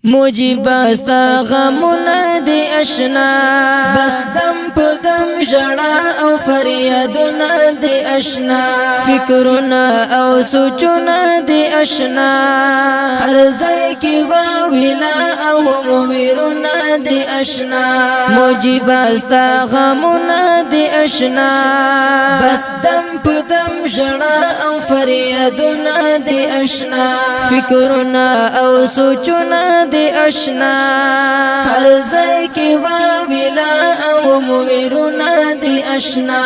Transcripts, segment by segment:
مجيب استا غمنا دي اشنا بس دم په دم ژړا او فریادونه دي اشنا فکرونه او سوچونه دي اشنا هر ځای کې واویلا او ویرونه دي اشنا مجيب استا غمنا دي اشنا بس دم په دم ژړا او فریادونه دي اشنا فکرونه او سوچونه دي اشنا هر ځای کې واویلا او ویرونه دي اشنا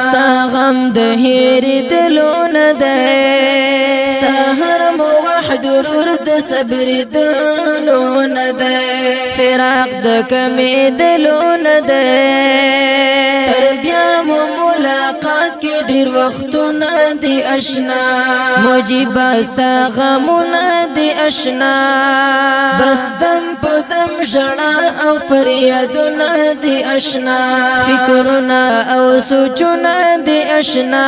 ستا غم د هېرې دلونه دی ستا هر موحد ورور د صبر دلونه دی فراق د کمې دلونه دی تر بیا مو ملاقات کې ډېر وختونه دي اشنا مجيب استا غمونه دي اشنا بس دم په دم ژړا او فریادونه دي اشنا فکرونه او سوچونه دي اشنا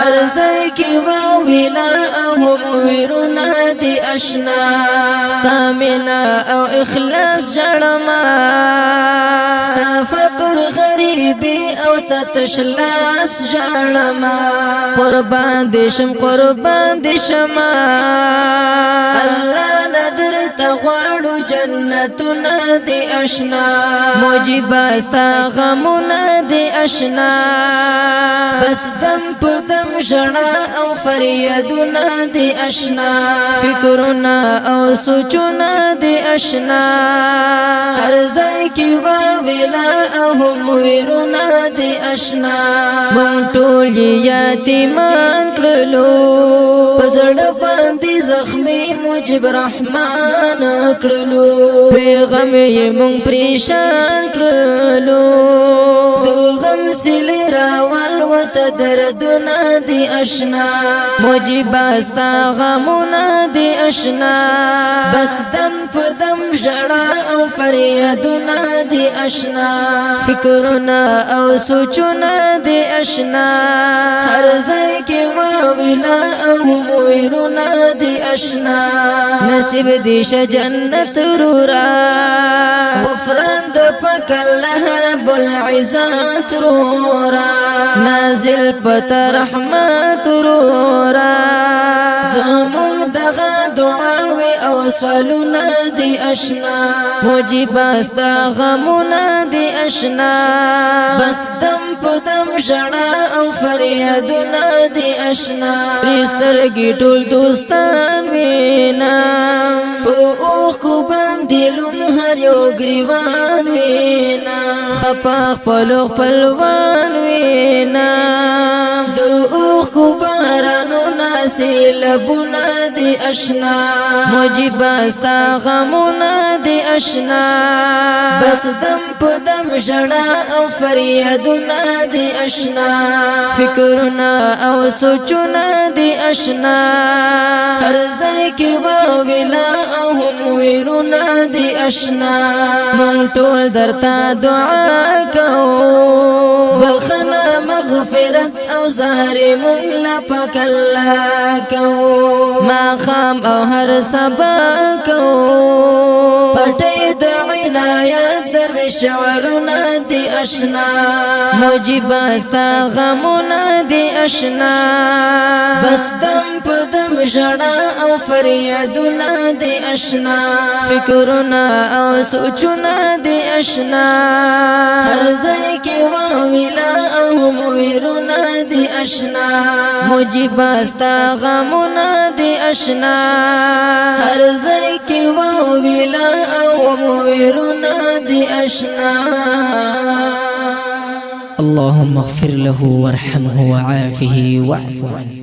هر ځای کې واویلا او ویرونه دي اشنا ستا مینه او اخلاص ژړما ستا فقر غریبي او ستا تشلاس ژړما قربان دي شم الله ندر تغواړو جنتونه دي اشنا مجيب استا غمونه دي اشنا بس دم په دم ژړا او فریادونه دي اشنا فکرونه او سوچونه دي اشنا هر ځای کې واویلا او ویرونه دي اشنا مونږ ټول یتیمان کړلو پزړه باندې زخمي مجيب رحمان کړلو پیغام یې مونږ پریشان کړلو د غم سیلې راول وته دردونه دي اشنا مجيب استا غمونه دي اشنا بس دم په دم ژړا او فریادونه دي اشنا فکرونه او سوچونه دي اشنا هر ځای کې واویلا او ویرونه دي اشنا نصیب دي شه جنت رورا غفران د پاک الله رب العزت رورا نازل پتا رحمت رورا زمون دغه دعاوي او سوالونه دي اشنا مجيب استا غمونه دي اشنا بس دم په دم ژړا او فریادونه دي اشنا سری سترګې ټول دوستان وینم په اوښ کو باندې لون هر یو ګریوان وینم خپا خپلو خپلوان وینم د اوښ کو بارانو سیلابونه دي اشنا مجيب استا غمونه دي اشنا بس دم په دم ژړا او فریادونه دي اشنا فکرونه او سوچونه دي اشنا هر ځای کې واویلا او ویرونه دي اشنا مونږ ټول درته دعا کوو بخنه مغفرت او زهر مونږ لا پاک الله کو ما خام او هر سبا کو پټې د عنایت درویش شعرونه دي اشنا مجيب استا غمونه دي اشنا بس دم په دم ژړا او فریادونه دي اشنا فکرونه او سوچونه دي اشنا هر ځای کې واویلا او ویرونه دي اشنا مجيب استا غمونه دي اشنا هر ځای کې واویلا او ویرونه دي اشنا اللهم اغفر له وارحمه وعافه واعف عنه